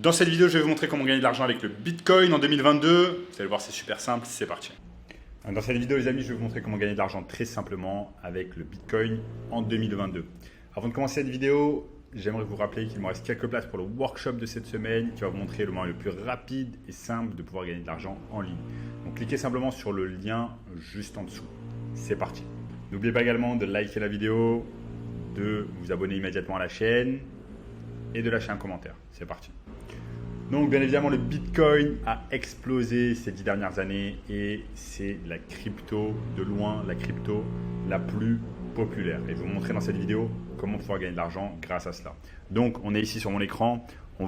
Dans cette vidéo, je vais vous montrer comment gagner de l'argent avec le Bitcoin en 2022. Vous allez voir, c'est super simple, c'est parti. Dans cette vidéo, les amis, je vais vous montrer comment gagner de l'argent très simplement avec le Bitcoin en 2022. Avant de commencer cette vidéo, j'aimerais vous rappeler qu'il me reste quelques places pour le workshop de cette semaine qui va vous montrer le moyen le plus rapide et simple de pouvoir gagner de l'argent en ligne. Donc cliquez simplement sur le lien juste en dessous. C'est parti. N'oubliez pas également de liker la vidéo, de vous abonner immédiatement à la chaîne et de lâcher un commentaire. C'est parti. Donc bien évidemment, le Bitcoin a explosé ces 10 dernières années et c'est la crypto, de loin, la crypto la plus populaire. Et je vais vous montrer dans cette vidéo comment pouvoir gagner de l'argent grâce à cela. Donc on est ici sur mon écran, on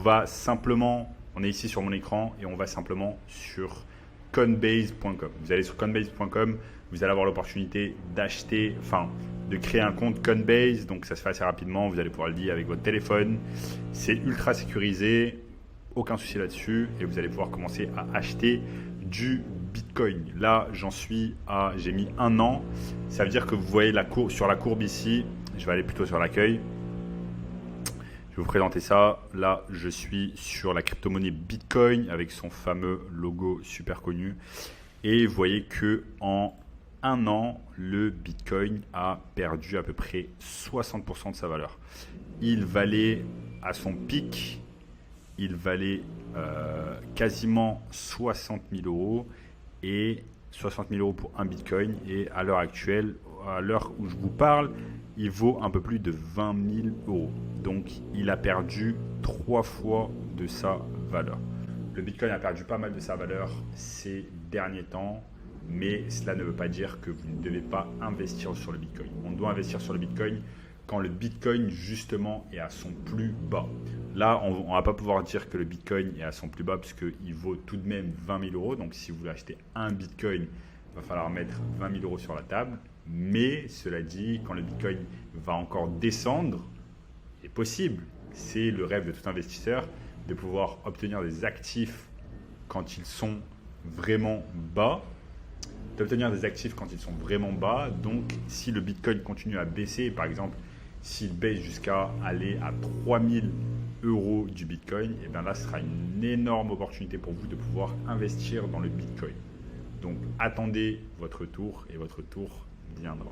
est ici sur mon écran et on va simplement sur coinbase.com. Vous allez sur coinbase.com, vous allez avoir l'opportunité de créer un compte Coinbase. Donc ça se fait assez rapidement, vous allez pouvoir le lier avec votre téléphone. C'est ultra sécurisé. Aucun souci là-dessus et vous allez pouvoir commencer à acheter du Bitcoin. Là, j'ai mis 1 an. Ça veut dire que vous voyez sur la courbe ici, je vais aller plutôt sur l'accueil. Je vais vous présenter ça. Là, je suis sur la crypto-monnaie Bitcoin avec son fameux logo super connu. Et vous voyez que en 1 an, le Bitcoin a perdu à peu près 60% de sa valeur. Il valait à son pic, quasiment 60 000 euros et 60 000 euros pour un Bitcoin. Et à l'heure actuelle, à l'heure où je vous parle, il vaut un peu plus de 20 000 euros. Donc, il a perdu 3 fois de sa valeur. Le Bitcoin a perdu pas mal de sa valeur ces derniers temps, mais cela ne veut pas dire que vous ne devez pas investir sur le Bitcoin. On doit investir sur le Bitcoin quand le Bitcoin justement est à son plus bas. Là, on ne va pas pouvoir dire que le Bitcoin est à son plus bas puisqu'il vaut tout de même 20 000 euros. Donc, si vous voulez acheter un Bitcoin, il va falloir mettre 20 000 euros sur la table. Mais cela dit, quand le Bitcoin va encore descendre, c'est possible. C'est le rêve de tout investisseur de pouvoir obtenir des actifs quand ils sont vraiment bas. Donc, si le Bitcoin continue à baisser, par exemple, s'il baisse jusqu'à aller à 3 000 euros du Bitcoin, et bien là, ce sera une énorme opportunité pour vous de pouvoir investir dans le Bitcoin. Donc, attendez votre tour et votre tour viendra.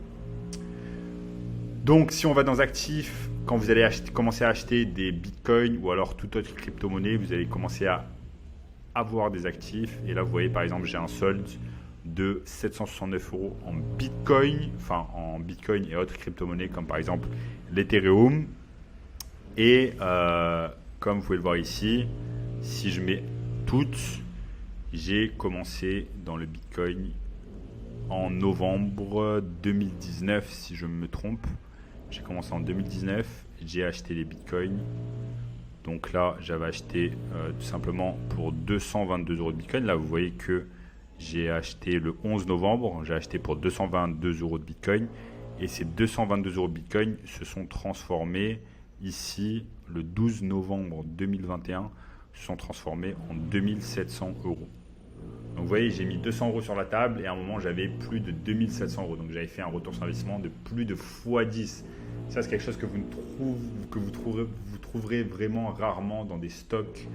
Donc, si on va dans actifs, quand vous allez commencer à acheter des Bitcoins ou alors toute autre crypto-monnaie, vous allez commencer à avoir des actifs. Et là, vous voyez, par exemple, j'ai un solde de 769 euros en Bitcoin, et autres crypto-monnaies comme par exemple l'Ethereum. Et comme vous pouvez le voir ici, si je mets toutes, j'ai commencé dans le Bitcoin en novembre 2019, si je me trompe. J'ai commencé en 2019, j'ai acheté les Bitcoins. Donc là, j'avais acheté tout simplement pour 222 euros de Bitcoin. Là, vous voyez que j'ai acheté le 11 novembre, j'ai acheté pour 222 euros de Bitcoin. Et ces 222 euros de Bitcoin se sont transformés ici, le 12 novembre 2021, se sont transformés en 2700 euros. Donc vous voyez, j'ai mis 200 euros sur la table et à un moment, j'avais plus de 2700 euros. Donc j'avais fait un retour sur investissement de plus de x10. Ça, c'est quelque chose que vous trouverez vraiment rarement dans des stocks,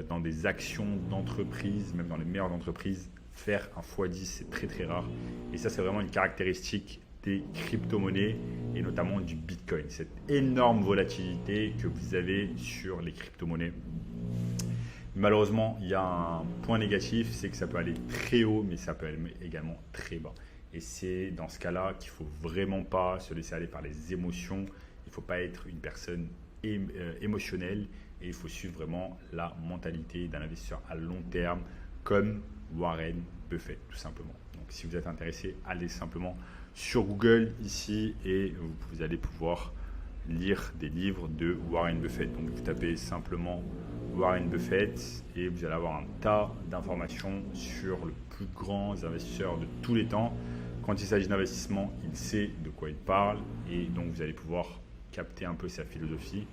dans des actions d'entreprise, même dans les meilleures entreprises. Faire un x10, c'est très très rare. Et ça, c'est vraiment une caractéristique des crypto-monnaies et notamment du Bitcoin. Cette énorme volatilité que vous avez sur les crypto-monnaies. Malheureusement, il y a un point négatif, c'est que ça peut aller très haut, mais ça peut aller également très bas. Et c'est dans ce cas-là qu'il ne faut vraiment pas se laisser aller par les émotions. Il ne faut pas être une personne émotionnelle et il faut suivre vraiment la mentalité d'un investisseur à long terme comme Warren Buffett, tout simplement. Donc, si vous êtes intéressé, allez simplement sur Google ici et vous allez pouvoir lire des livres de Warren Buffett. Donc, vous tapez simplement Warren Buffett et vous allez avoir un tas d'informations sur le plus grand investisseur de tous les temps. Quand il s'agit d'investissement, il sait de quoi il parle et donc vous allez pouvoir capter un peu sa philosophie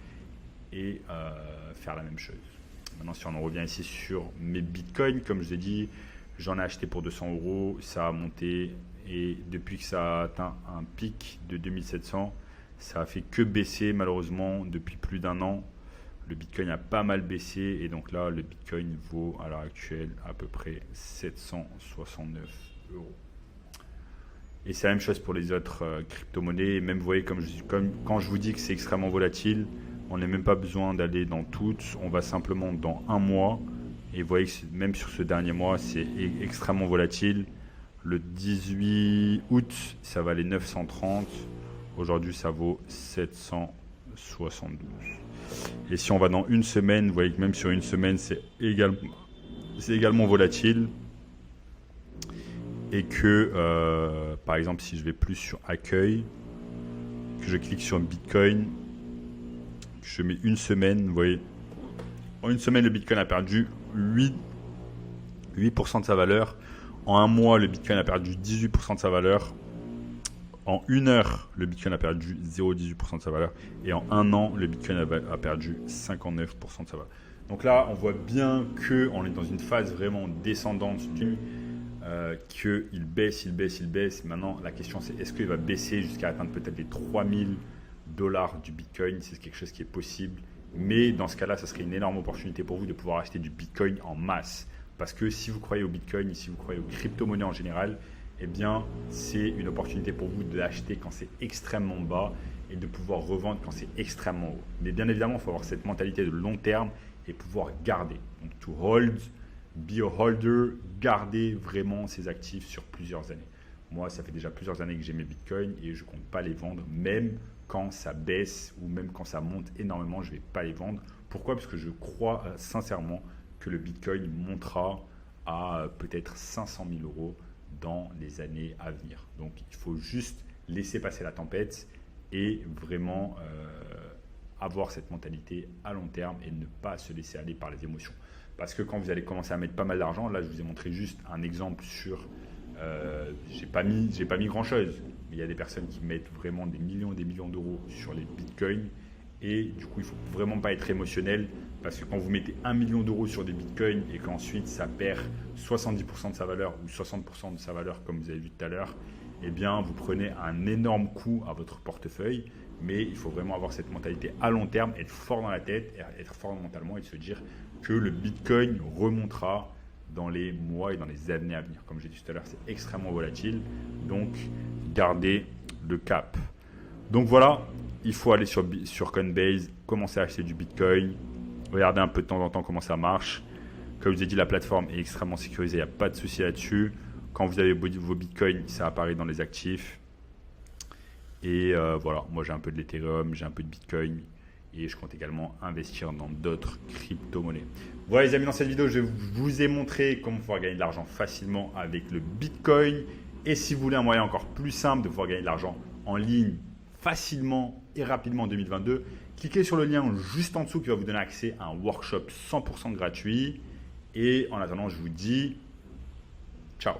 et faire la même chose. Maintenant, si on en revient ici sur mes Bitcoins, comme je vous ai dit, j'en ai acheté pour 200 euros, ça a monté et depuis que ça a atteint un pic de 2700, ça a fait que baisser malheureusement depuis plus d'1 an. le Bitcoin a pas mal baissé et donc là, le Bitcoin vaut à l'heure actuelle à peu près 769 euros. Et c'est la même chose pour les autres crypto-monnaies. Et même, vous voyez, comme quand je vous dis que c'est extrêmement volatile, on n'a même pas besoin d'aller dans toutes. On va simplement dans un mois. Et vous voyez que même sur ce dernier mois, c'est extrêmement volatile. Le 18 août, ça valait 930. Aujourd'hui, ça vaut 772. Et si on va dans une semaine, vous voyez que même sur une semaine, c'est également volatile. Et que, par exemple, si je vais plus sur accueil, que je clique sur Bitcoin, que je mets une semaine, vous voyez, en une semaine, le Bitcoin a perdu 8% de sa valeur. En un mois, le Bitcoin a perdu 18% de sa valeur. En une heure, le Bitcoin a perdu 0,18% de sa valeur. Et en un an, le Bitcoin a perdu 59% de sa valeur. Donc là, on voit bien qu'on est dans une phase vraiment descendante qu'il baisse, il baisse. Maintenant, la question, c'est est-ce qu'il va baisser jusqu'à atteindre peut-être les $3000 du Bitcoin? C'est quelque chose qui est possible. Mais dans ce cas-là, ça serait une énorme opportunité pour vous de pouvoir acheter du Bitcoin en masse. Parce que si vous croyez au Bitcoin, si vous croyez aux crypto-monnaies en général, eh bien, c'est une opportunité pour vous de l'acheter quand c'est extrêmement bas et de pouvoir revendre quand c'est extrêmement haut. Mais bien évidemment, il faut avoir cette mentalité de long terme et pouvoir garder. Donc, to hold, be a holder, garder vraiment ses actifs sur plusieurs années. Moi, ça fait déjà plusieurs années que j'ai mes bitcoins et je ne compte pas les vendre, même quand ça baisse ou même quand ça monte énormément, je ne vais pas les vendre. Pourquoi? Parce que je crois sincèrement que le bitcoin montera à peut-être 500 000 euros dans les années à venir. Donc, il faut juste laisser passer la tempête et vraiment avoir cette mentalité à long terme et ne pas se laisser aller par les émotions. Parce que quand vous allez commencer à mettre pas mal d'argent, là, je vous ai montré juste un exemple sur... j'ai pas mis grand-chose, mais il y a des personnes qui mettent vraiment des millions d'euros sur les bitcoins. Et du coup, il ne faut vraiment pas être émotionnel parce que quand vous mettez 1 million d'euros sur des bitcoins et qu'ensuite ça perd 70% de sa valeur ou 60% de sa valeur comme vous avez vu tout à l'heure, eh bien vous prenez un énorme coup à votre portefeuille. Mais il faut vraiment avoir cette mentalité à long terme, être fort dans la tête, être fort mentalement et se dire que le bitcoin remontera dans les mois et dans les années à venir. Comme j'ai dit tout à l'heure, c'est extrêmement volatile, donc gardez le cap. Donc voilà, il faut aller sur Coinbase, commencer à acheter du Bitcoin, regarder un peu de temps en temps comment ça marche. Comme je vous ai dit, la plateforme est extrêmement sécurisée, il n'y a pas de souci là-dessus. Quand vous avez vos Bitcoins, ça apparaît dans les actifs. Et voilà, moi j'ai un peu de l'Ethereum, j'ai un peu de Bitcoin et je compte également investir dans d'autres crypto-monnaies. Voilà les amis, dans cette vidéo, je vous ai montré comment pouvoir gagner de l'argent facilement avec le Bitcoin. Et si vous voulez un moyen encore plus simple de pouvoir gagner de l'argent en ligne facilement et rapidement en 2022, cliquez sur le lien juste en dessous qui va vous donner accès à un workshop 100% gratuit. Et en attendant, je vous dis ciao.